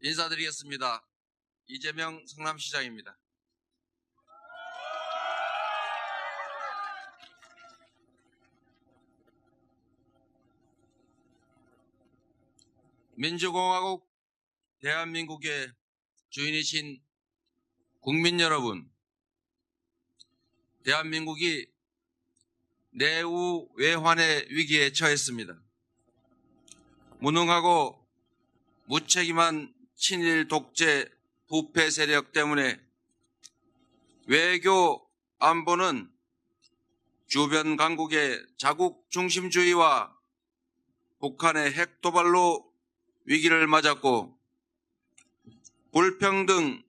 인사드리겠습니다. 이재명 성남시장입니다. 민주공화국 대한민국의 주인이신 국민 여러분, 대한민국이 내후 외환의 위기에 처했습니다. 무능하고 무책임한 친일 독재 부패 세력 때문에 외교 안보는 주변 강국의 자국 중심주의와 북한의 핵 도발로 위기를 맞았고, 불평등,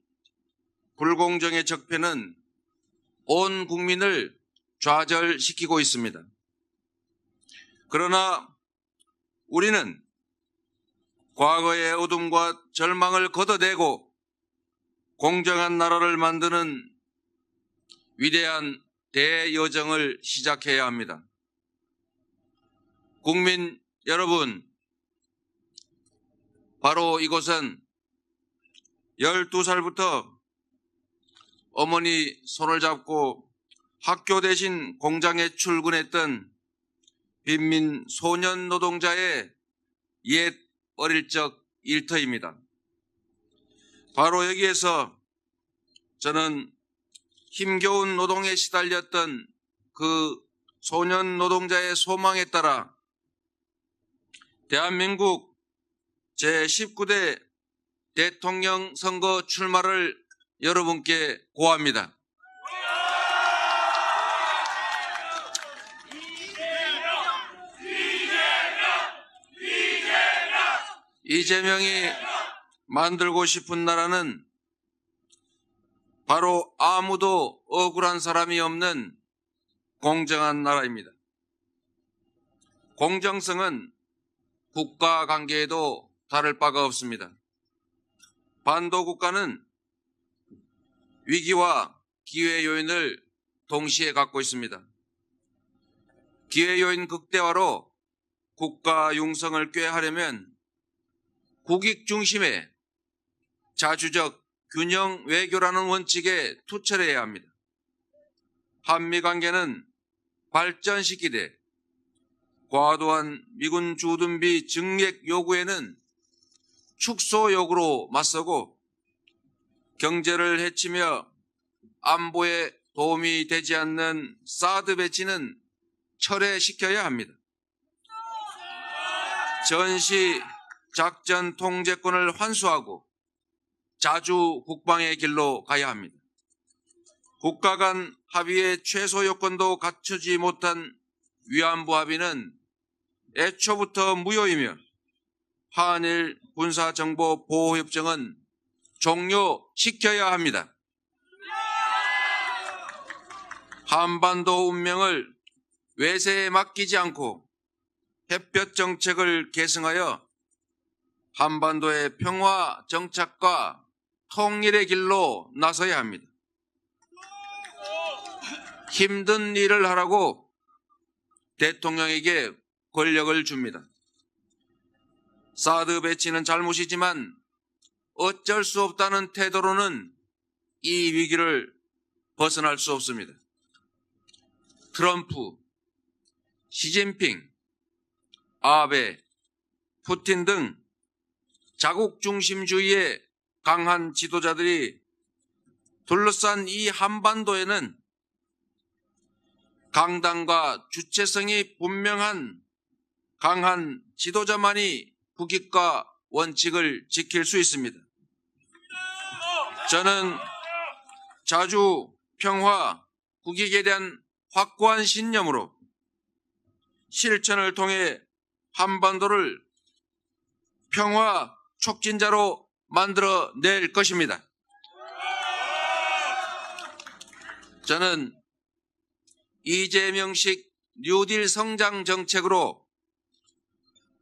불공정의 적폐는 온 국민을 좌절시키고 있습니다. 그러나 우리는 과거의 어둠과 절망을 걷어내고 공정한 나라를 만드는 위대한 대여정을 시작해야 합니다. 국민 여러분, 바로 이곳은 12살부터 어머니 손을 잡고 학교 대신 공장에 출근했던 빈민 소년 노동자의 옛 어릴 적 일터입니다. 바로 여기에서 저는 힘겨운 노동에 시달렸던 그 소년 노동자의 소망에 따라 대한민국 제19대 대통령 선거 출마를 여러분께 고합니다. 이재명이 만들고 싶은 나라는 바로 아무도 억울한 사람이 없는 공정한 나라입니다. 공정성은 국가 관계에도 다를 바가 없습니다. 반도 국가는 위기와 기회 요인을 동시에 갖고 있습니다. 기회 요인 극대화로 국가 융성을 꾀하려면 국익 중심의 자주적 균형 외교라는 원칙에 투철해야 합니다. 한미 관계는 발전시키되 과도한 미군 주둔비 증액 요구에는 축소 요구로 맞서고, 경제를 해치며 안보에 도움이 되지 않는 사드 배치는 철회시켜야 합니다. 전시 작전 통제권을 환수하고 자주 국방의 길로 가야 합니다. 국가 간 합의의 최소 요건도 갖추지 못한 위안부 합의는 애초부터 무효이며 한일 군사정보보호협정은 종료시켜야 합니다. 한반도 운명을 외세에 맡기지 않고 햇볕 정책을 계승하여 한반도의 평화 정착과 통일의 길로 나서야 합니다. 힘든 일을 하라고 대통령에게 권력을 줍니다. 사드 배치는 잘못이지만 어쩔 수 없다는 태도로는 이 위기를 벗어날 수 없습니다. 트럼프, 시진핑, 아베, 푸틴 등 자국 중심주의의 강한 지도자들이 둘러싼 이 한반도에는 강단과 주체성이 분명한 강한 지도자만이 국익과 원칙을 지킬 수 있습니다. 저는 자주, 평화, 국익에 대한 확고한 신념으로 실천을 통해 한반도를 평화 촉진자로 만들어낼 것입니다. 저는 이재명식 뉴딜 성장 정책으로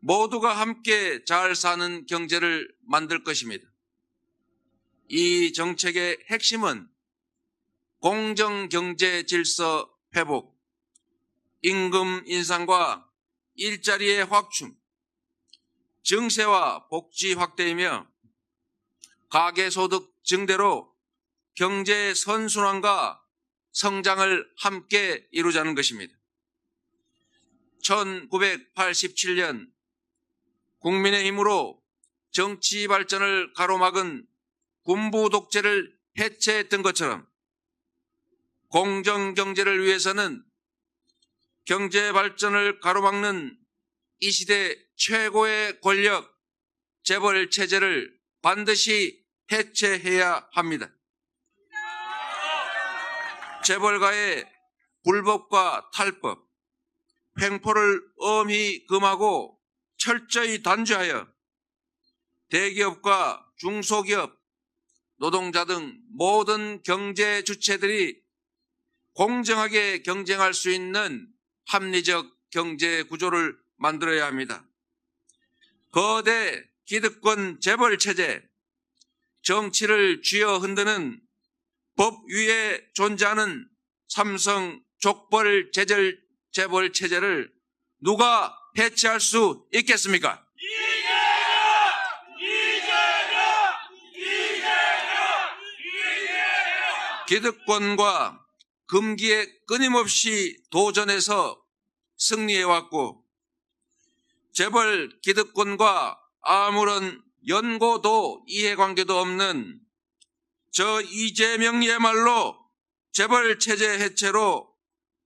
모두가 함께 잘 사는 경제를 만들 것입니다. 이 정책의 핵심은 공정경제 질서 회복, 임금 인상과 일자리의 확충, 증세와 복지 확대이며 가계소득 증대로 경제 선순환과 성장을 함께 이루자는 것입니다. 1987년 국민의힘으로 정치 발전을 가로막은 군부 독재를 해체했던 것처럼 공정경제를 위해서는 경제 발전을 가로막는 이 시대 최고의 권력, 재벌 체제를 반드시 해체해야 합니다. 재벌가의 불법과 탈법, 횡포를 엄히 금하고 철저히 단죄하여 대기업과 중소기업, 노동자 등 모든 경제 주체들이 공정하게 경쟁할 수 있는 합리적 경제 구조를 만들어야 합니다. 거대 기득권 재벌 체제, 정치를 쥐어 흔드는 법 위에 존재하는 삼성 족벌 재벌 체제를 누가 해체할 수 있겠습니까? 기득권과 금기에 끊임없이 도전해서 승리해왔고 재벌 기득권과 아무런 연고도 이해관계도 없는 저 이재명이야말로 재벌 체제 해체로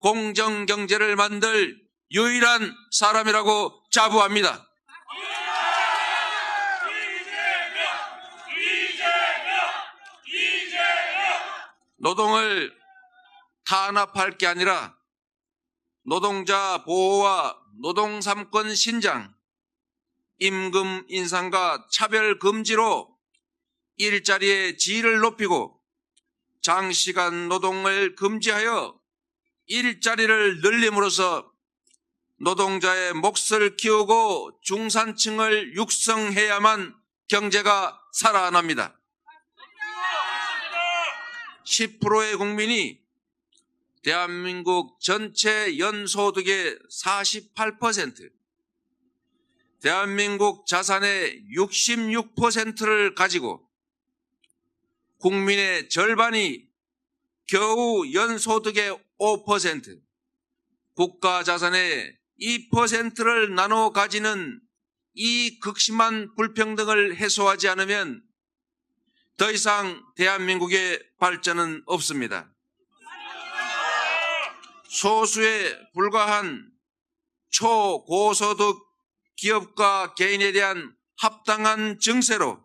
공정경제를 만들 유일한 사람이라고 자부합니다. 노동을 탄압할 게 아니라 노동자 보호와 노동 3권 신장, 임금 인상과 차별 금지로 일자리의 질을 높이고 장시간 노동을 금지하여 일자리를 늘림으로써 노동자의 몫을 키우고 중산층을 육성해야만 경제가 살아납니다. 10%의 국민이 대한민국 전체 연소득의 48%, 대한민국 자산의 66%를 가지고 국민의 절반이 겨우 연소득의 5%, 국가 자산의 2%를 나눠 가지는 이 극심한 불평등을 해소하지 않으면 더 이상 대한민국의 발전은 없습니다. 소수에 불과한 초고소득 기업과 개인에 대한 합당한 증세로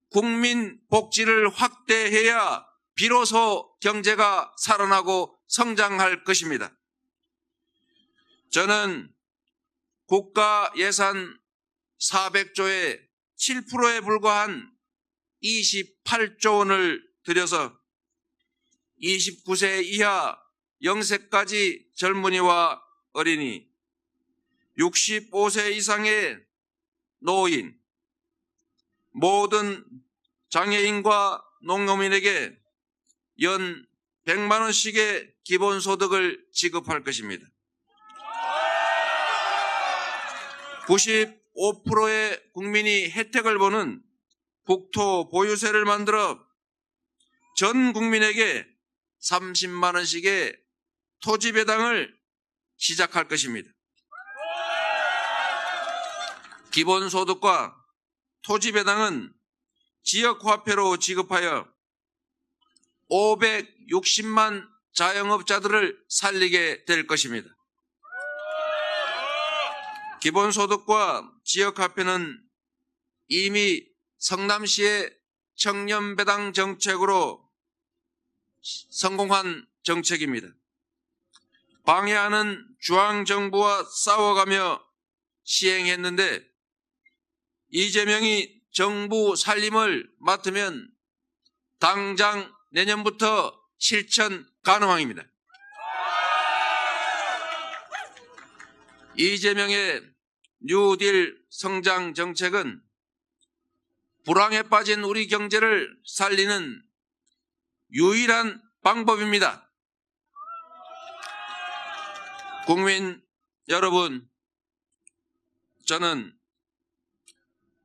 국민 복지를 확대해야 비로소 경제가 살아나고 성장할 것입니다. 저는 국가 예산 400조의 7%에 불과한 28조 원을 들여서 29세 이하 0세까지 젊은이와 어린이, 65세 이상의 노인, 모든 장애인과 농업인에게 연 100만 원씩의 기본소득을 지급할 것입니다. 95%의 국민이 혜택을 보는 국토 보유세를 만들어 전 국민에게 30만 원씩의 토지 배당을 시작할 것입니다. 기본소득과 토지 배당은 지역화폐로 지급하여 560만 자영업자들을 살리게 될 것입니다. 기본소득과 지역화폐는 이미 성남시의 청년배당 정책으로 성공한 정책입니다. 방해하는 중앙정부와 싸워가며 시행했는데 이재명이 정부 살림을 맡으면 당장 내년부터 실천 가능합니다. 이재명의 뉴딜 성장 정책은 불황에 빠진 우리 경제를 살리는 유일한 방법입니다. 국민 여러분, 저는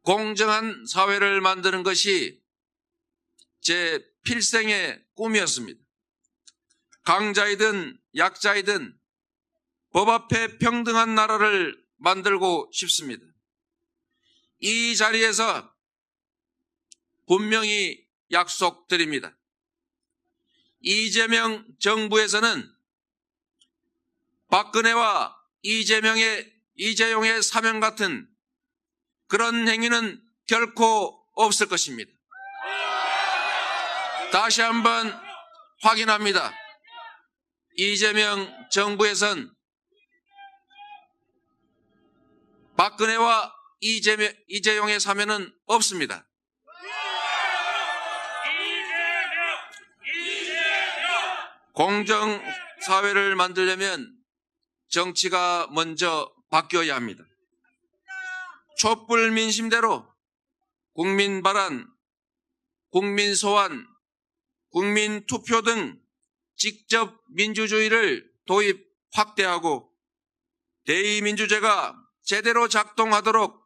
공정한 사회를 만드는 것이 제 필생의 꿈이었습니다. 강자이든 약자이든 법 앞에 평등한 나라를 만들고 싶습니다. 이 자리에서 분명히 약속드립니다. 이재명 정부에서는 박근혜와 이재용의 사명 같은 그런 행위는 결코 없을 것입니다. 다시 한번 확인합니다. 이재명 정부에선 박근혜와 이재용의 사면은 없습니다. 공정사회를 만들려면 정치가 먼저 바뀌어야 합니다. 촛불 민심대로 국민 발언, 국민 소환, 국민 투표 등 직접 민주주의를 도입 확대하고 대의민주제가 제대로 작동하도록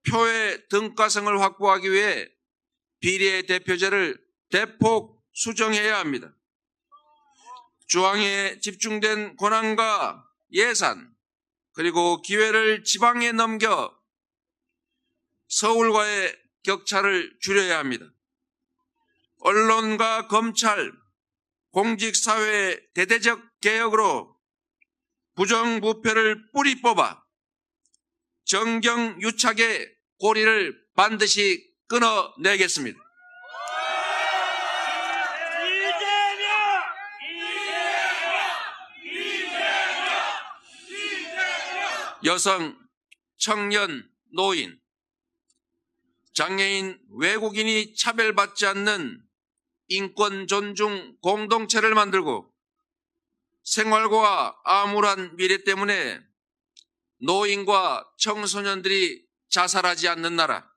표의 등가성을 확보하기 위해 비례대표제를 대폭 수정해야 합니다. 중앙에 집중된 권한과 예산 그리고 기회를 지방에 넘겨 서울과의 격차를 줄여야 합니다. 언론과 검찰, 공직사회의 대대적 개혁으로 부정부패를 뿌리 뽑아 정경유착의 고리를 반드시 끊어내겠습니다. 여성, 청년, 노인, 장애인, 외국인이 차별받지 않는 인권 존중 공동체를 만들고 생활과 암울한 미래 때문에 노인과 청소년들이 자살하지 않는 나라,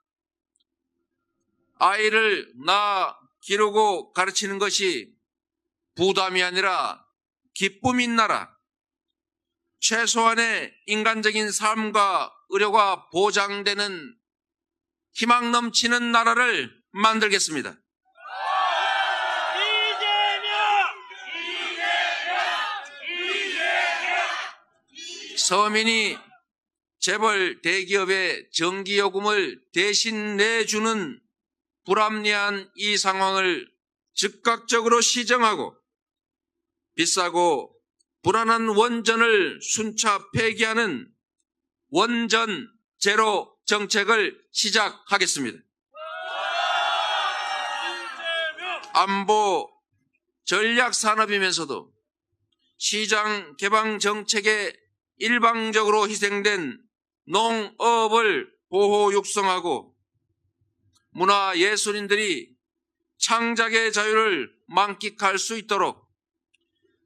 아이를 낳아 기르고 가르치는 것이 부담이 아니라 기쁨인 나라, 최소한의 인간적인 삶과 의료가 보장되는 희망 넘치는 나라를 만들겠습니다. 서민이 재벌 대기업의 전기요금을 대신 내주는 불합리한 이 상황을 즉각적으로 시정하고 비싸고 불안한 원전을 순차 폐기하는 원전 제로 정책을 시작하겠습니다. 안보 전략 산업이면서도 시장 개방 정책에 일방적으로 희생된 농업을 보호 육성하고 문화예술인들이 창작의 자유를 만끽할 수 있도록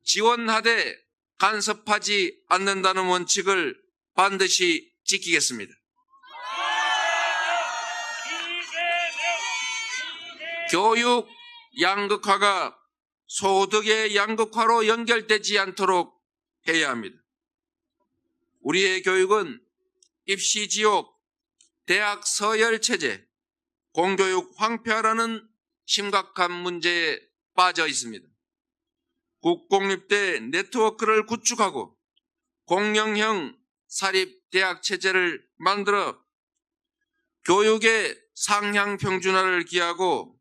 지원하되 간섭하지 않는다는 원칙을 반드시 지키겠습니다. 교육 양극화가 소득의 양극화로 연결되지 않도록 해야 합니다. 우리의 교육은 입시 지옥, 대학 서열 체제, 공교육 황폐화라는 심각한 문제에 빠져 있습니다. 국공립대 네트워크를 구축하고 공영형 사립대학 체제를 만들어 교육의 상향 평준화를 기하고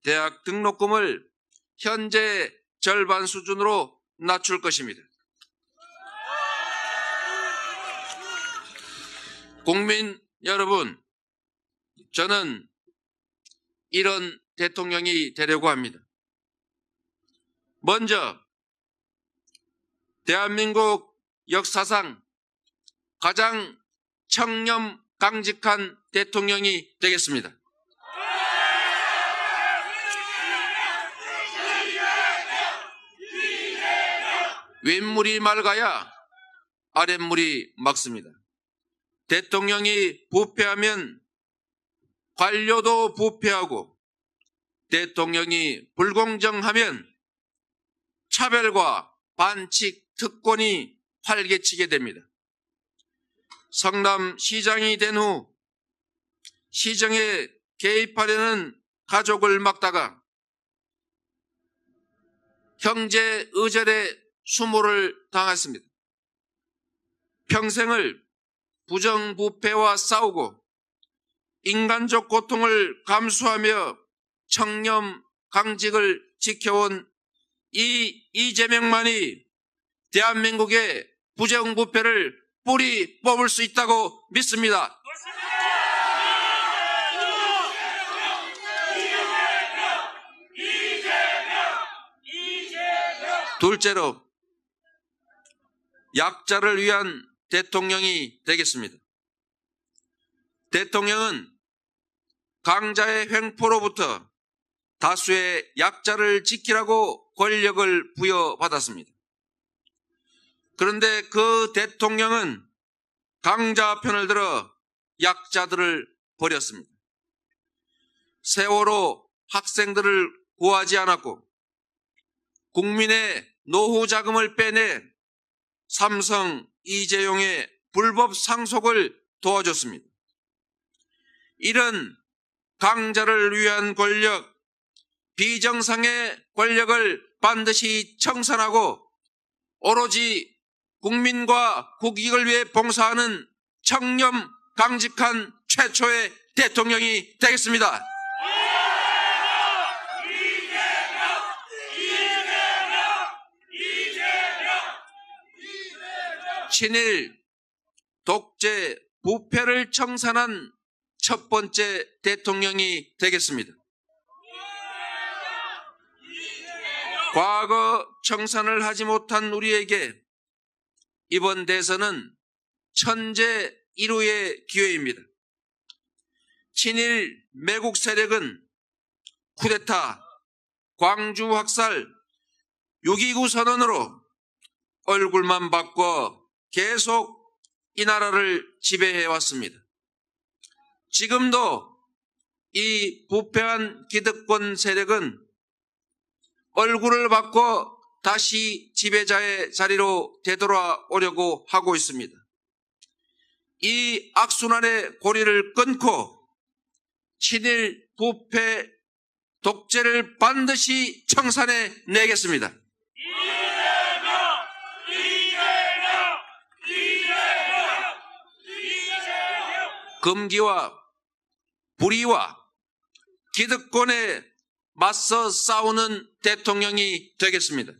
대학 등록금을 현재 절반 수준으로 낮출 것입니다. 국민 여러분, 저는 이런 대통령이 되려고 합니다. 먼저 대한민국 역사상 가장 청렴 강직한 대통령이 되겠습니다. 윗물이 맑아야 아랫물이 막습니다. 대통령이 부패하면 관료도 부패하고 대통령이 불공정하면 차별과 반칙, 특권이 활개치게 됩니다. 성남시장이 된 후 시정에 개입하려는 가족을 막다가 형제 의절에 수모를 당했습니다. 평생을 부정부패와 싸우고 인간적 고통을 감수하며 청렴 강직을 지켜온 이 이재명만이 대한민국의 부정부패를 뿌리 뽑을 수 있다고 믿습니다. 둘째로, 약자를 위한 대통령이 되겠습니다. 대통령은 강자의 횡포로부터 다수의 약자를 지키라고 권력을 부여받았습니다. 그런데 그 대통령은 강자 편을 들어 약자들을 버렸습니다. 세월호 학생들을 구하지 않았고 국민의 노후 자금을 빼내 삼성 이재용의 불법 상속을 도와줬습니다. 이런 강자를 위한 권력, 비정상의 권력을 반드시 청산하고 오로지 국민과 국익을 위해 봉사하는 청렴 강직한 최초의 대통령이 되겠습니다. 친일, 독재, 부패를 청산한 첫 번째 대통령이 되겠습니다. 과거 청산을 하지 못한 우리에게 이번 대선은 천재 1호의 기회입니다. 친일 매국 세력은 쿠데타, 광주 학살, 6.29 선언으로 얼굴만 바꿔 계속 이 나라를 지배해 왔습니다. 지금도 이 부패한 기득권 세력은 얼굴을 바꿔 다시 지배자의 자리로 되돌아오려고 하고 있습니다. 이 악순환의 고리를 끊고 친일 부패 독재를 반드시 청산해 내겠습니다. 금기와 불의와 기득권에 맞서 싸우는 대통령이 되겠습니다.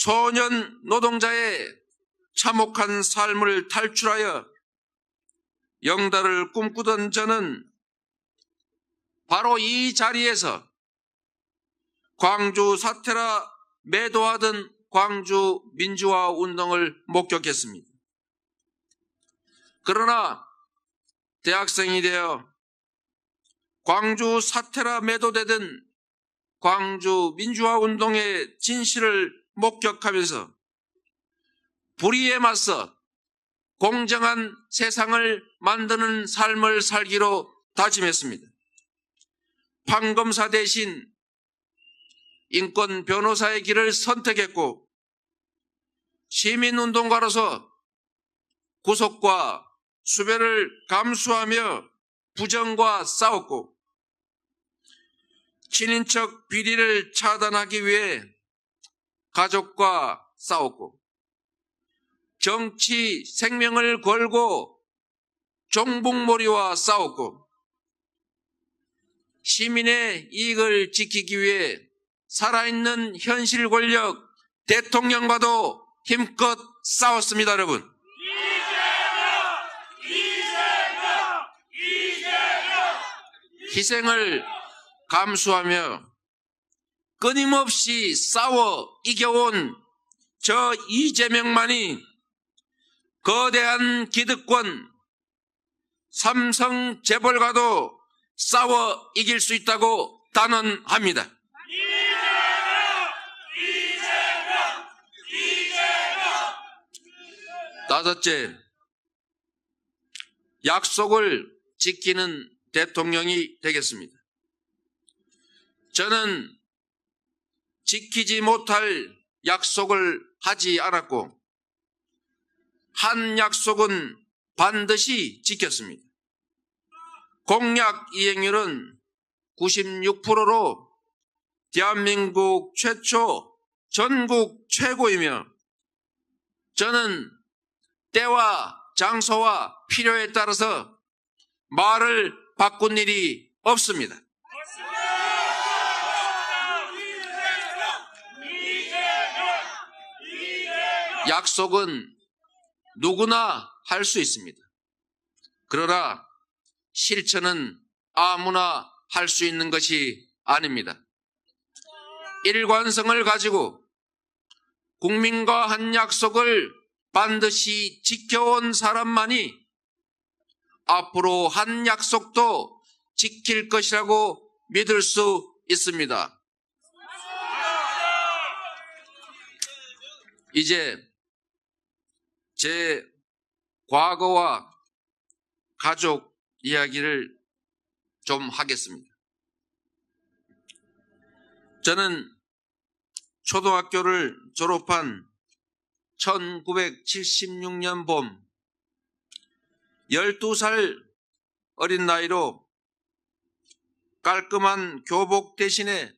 소년 노동자의 참혹한 삶을 탈출하여 영달을 꿈꾸던 저는 바로 이 자리에서 광주 사태라 매도하던 광주 민주화 운동을 목격했습니다. 그러나 대학생이 되어 광주 사태라 매도되던 광주 민주화 운동의 진실을 목격하면서 불의에 맞서 공정한 세상을 만드는 삶을 살기로 다짐했습니다. 판검사 대신 인권 변호사의 길을 선택했고 시민운동가로서 구속과 수배를 감수하며 부정과 싸웠고 친인척 비리를 차단하기 위해 가족과 싸웠고 정치 생명을 걸고 종북몰이와 싸웠고 시민의 이익을 지키기 위해 살아있는 현실 권력 대통령과도 힘껏 싸웠습니다, 여러분. 희생을 감수하며 끊임없이 싸워 이겨온 저 이재명만이 거대한 기득권 삼성 재벌과도 싸워 이길 수 있다고 단언합니다. 다섯째, 약속을 지키는 대통령이 되겠습니다. 저는 지키지 못할 약속을 하지 않았고 한 약속은 반드시 지켰습니다. 공약 이행률은 96%로 대한민국 최초, 전국 최고이며 저는 때와 장소와 필요에 따라서 말을 바꾼 일이 없습니다. 약속은 누구나 할 수 있습니다. 그러나 실천은 아무나 할 수 있는 것이 아닙니다. 일관성을 가지고 국민과 한 약속을 반드시 지켜온 사람만이 앞으로 한 약속도 지킬 것이라고 믿을 수 있습니다. 이제 제 과거와 가족 이야기를 좀 하겠습니다. 저는 초등학교를 졸업한 1976년 봄 12살 어린 나이로 깔끔한 교복 대신에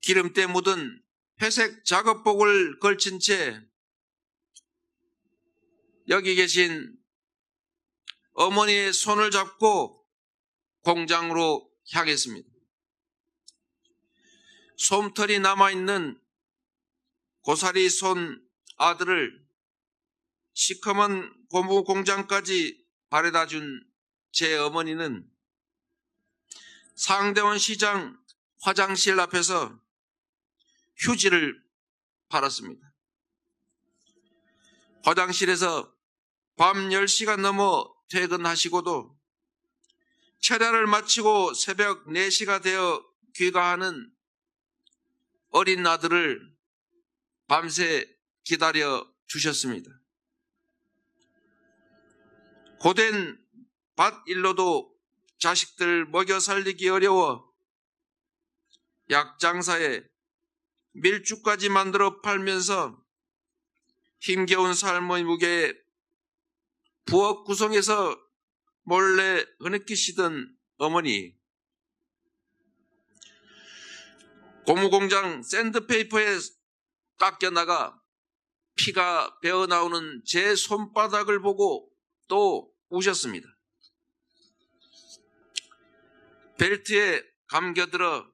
기름때 묻은 회색 작업복을 걸친 채 여기 계신 어머니의 손을 잡고 공장으로 향했습니다. 솜털이 남아있는 고사리 손 아들을 시커먼 고무 공장까지 바래다 준 제 어머니는 상대원 시장 화장실 앞에서 휴지를 팔았습니다. 화장실에서 밤 10시가 넘어 퇴근하시고도 철야를 마치고 새벽 4시가 되어 귀가하는 어린 아들을 밤새 기다려 주셨습니다. 고된 밭일로도 자식들 먹여 살리기 어려워 약장사에 밀주까지 만들어 팔면서 힘겨운 삶의 무게에 부엌 구성에서 몰래 흐느끼시던 어머니, 고무공장 샌드페이퍼에 깎여나가 피가 배어나오는 제 손바닥을 보고 또 우셨습니다. 벨트에 감겨들어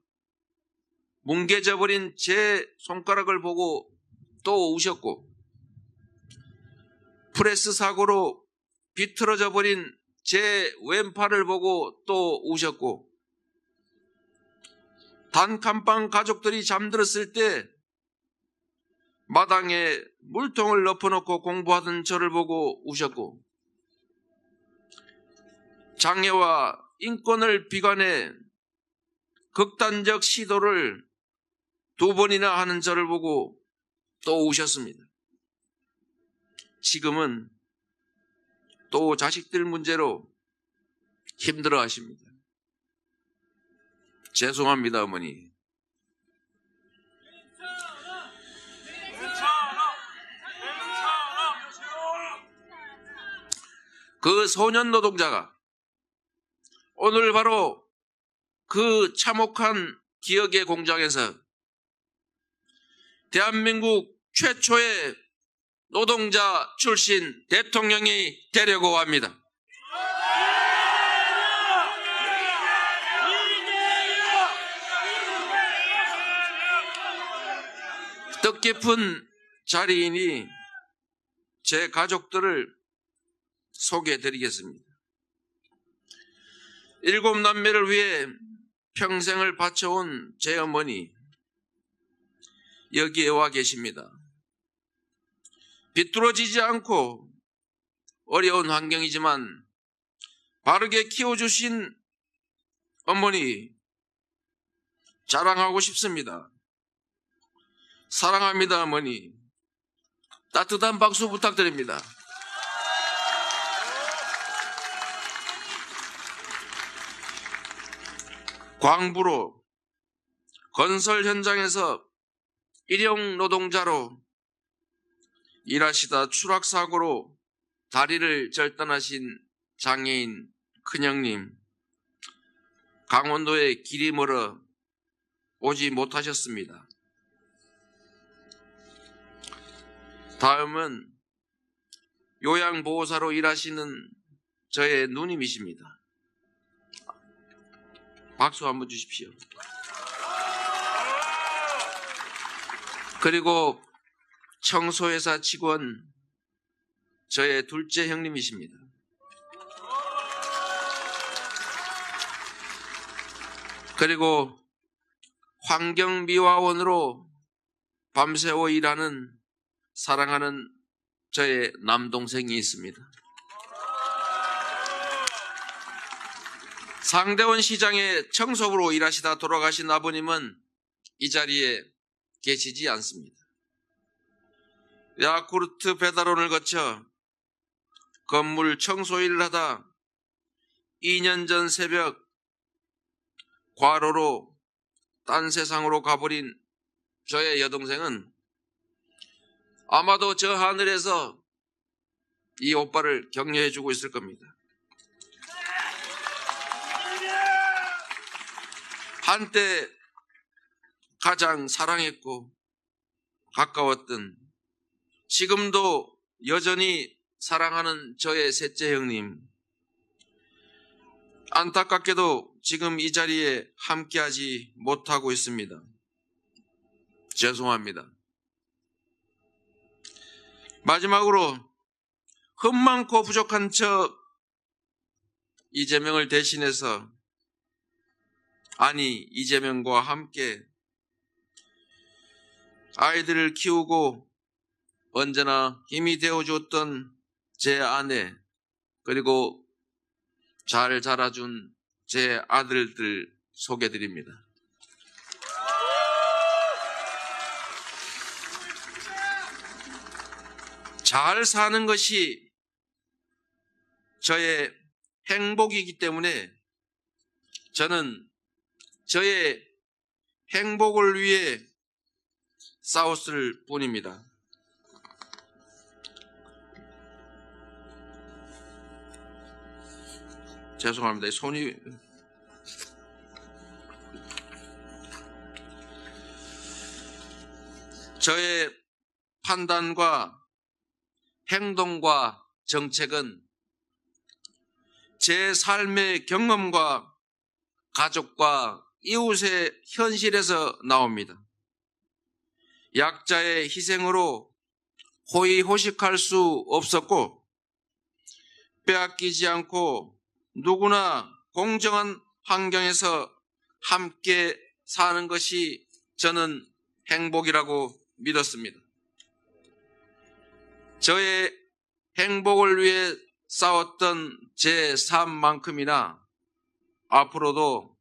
뭉개져버린 제 손가락을 보고 또 우셨고, 프레스 사고로 비틀어져 버린 제 왼팔을 보고 또 우셨고, 단칸방 가족들이 잠들었을 때 마당에 물통을 엎어놓고 공부하던 저를 보고 우셨고, 장애와 인권을 비관해 극단적 시도를 2번이나 하는 저를 보고 또 우셨습니다. 지금은 또 자식들 문제로 힘들어 하십니다. 죄송합니다, 어머니. 그 소년 노동자가 오늘 바로 그 참혹한 기억의 공장에서 대한민국 최초의 노동자 출신 대통령이 되려고 합니다. 뜻깊은 자리이니 제 가족들을 소개해드리겠습니다. 7남매를 위해 평생을 바쳐온 제 어머니, 여기에 와 계십니다. 비뚤어지지 않고 어려운 환경이지만 바르게 키워주신 어머니 자랑하고 싶습니다. 사랑합니다, 어머니. 따뜻한 박수 부탁드립니다. 광부로 건설 현장에서 일용 노동자로 일하시다 추락사고로 다리를 절단하신 장애인 큰형님, 강원도에 길이 멀어 오지 못하셨습니다. 다음은 요양보호사로 일하시는 저의 누님이십니다. 박수 한번 주십시오. 그리고 청소회사 직원 저의 둘째 형님이십니다. 그리고 환경미화원으로 밤새워 일하는 사랑하는 저의 남동생이 있습니다. 상대원 시장의 청소부로 일하시다 돌아가신 아버님은 이 자리에 계시지 않습니다. 야쿠르트 배달원을 거쳐 건물 청소 일을 하다 2년 전 새벽 과로로 딴 세상으로 가버린 저의 여동생은 아마도 저 하늘에서 이 오빠를 격려해주고 있을 겁니다. 한때 가장 사랑했고 가까웠던, 지금도 여전히 사랑하는 저의 셋째 형님, 안타깝게도 지금 이 자리에 함께하지 못하고 있습니다. 죄송합니다. 마지막으로 흠 많고 부족한 저 이재명을 대신해서, 아니 이재명과 함께 아이들을 키우고 언제나 힘이 되어줬던 제 아내, 그리고 잘 자라준 제 아들들 소개드립니다. 잘 사는 것이 저의 행복이기 때문에 저는 저의 행복을 위해 싸웠을 뿐입니다. 죄송합니다. 손이 저의 판단과 행동과 정책은 제 삶의 경험과 가족과 이웃의 현실에서 나옵니다. 약자의 희생으로 호의호식할 수 없었고, 빼앗기지 않고 누구나 공정한 환경에서 함께 사는 것이 저는 행복이라고 믿었습니다. 저의 행복을 위해 싸웠던 제 삶만큼이나 앞으로도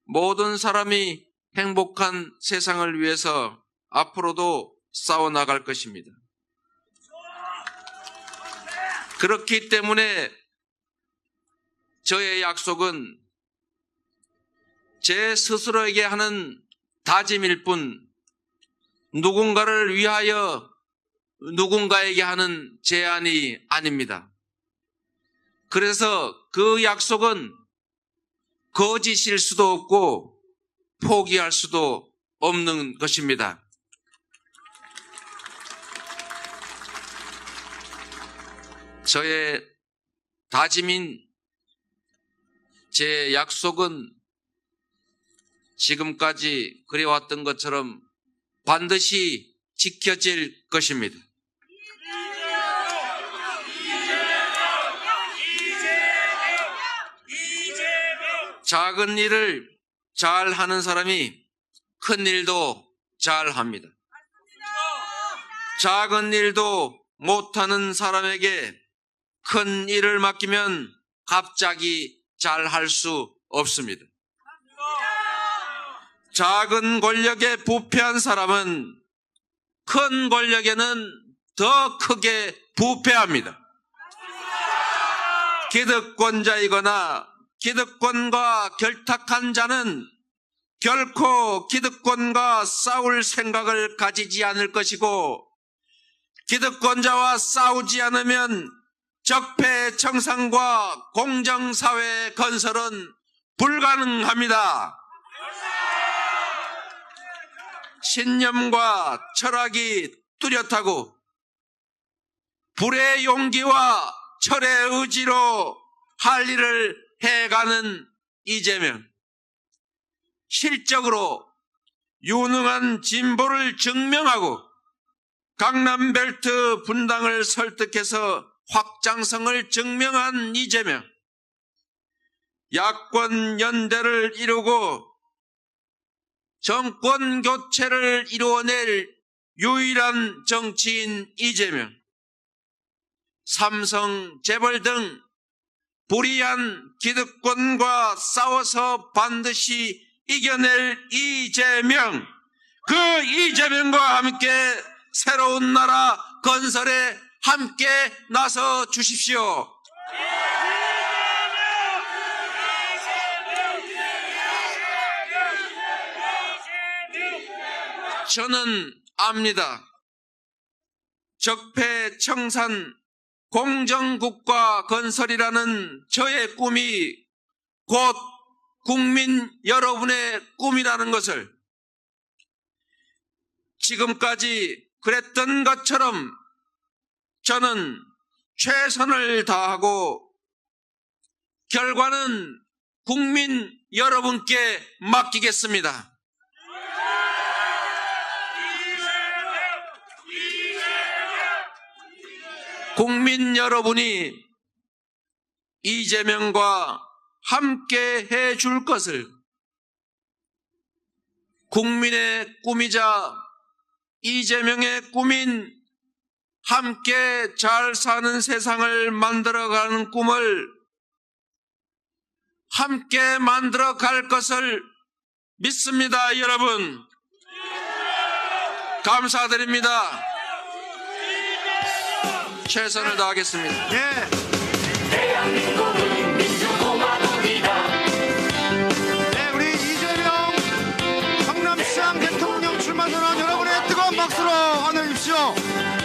모든 사람이 행복한 세상을 위해서 앞으로도 싸워나갈 것입니다. 그렇기 때문에 저의 약속은 제 스스로에게 하는 다짐일 뿐, 누군가를 위하여 누군가에게 하는 제안이 아닙니다. 그래서 그 약속은 거짓일 수도 없고 포기할 수도 없는 것입니다. 저의 다짐인 제 약속은 지금까지 그래왔던 것처럼 반드시 지켜질 것입니다. 작은 일을 잘 하는 사람이 큰 일도 잘 합니다. 작은 일도 못하는 사람에게 큰 일을 맡기면 갑자기 잘 할 수 없습니다. 작은 권력에 부패한 사람은 큰 권력에는 더 크게 부패합니다. 기득권자이거나 기득권과 결탁한 자는 결코 기득권과 싸울 생각을 가지지 않을 것이고, 기득권자와 싸우지 않으면 적폐 청산과 공정사회 건설은 불가능합니다. 신념과 철학이 뚜렷하고 불의 용기와 철의 의지로 할 일을 해가는 이재명, 실적으로 유능한 진보를 증명하고 강남벨트 분당을 설득해서 확장성을 증명한 이재명, 야권 연대를 이루고 정권 교체를 이루어낼 유일한 정치인 이재명, 삼성, 재벌 등 불의한 기득권과 싸워서 반드시 이겨낼 이재명, 그 이재명과 함께 새로운 나라 건설에 함께 나서 주십시오. 저는 압니다. 적폐청산 공정국가 건설이라는 저의 꿈이 곧 국민 여러분의 꿈이라는 것을, 지금까지 그랬던 것처럼 저는 최선을 다하고 결과는 국민 여러분께 맡기겠습니다. 국민 여러분이 이재명과 함께 해줄 것을, 국민의 꿈이자 이재명의 꿈인 함께 잘 사는 세상을 만들어가는 꿈을 함께 만들어갈 것을 믿습니다. 여러분, 감사드립니다. 최선을 다하겠습니다. 대한민국을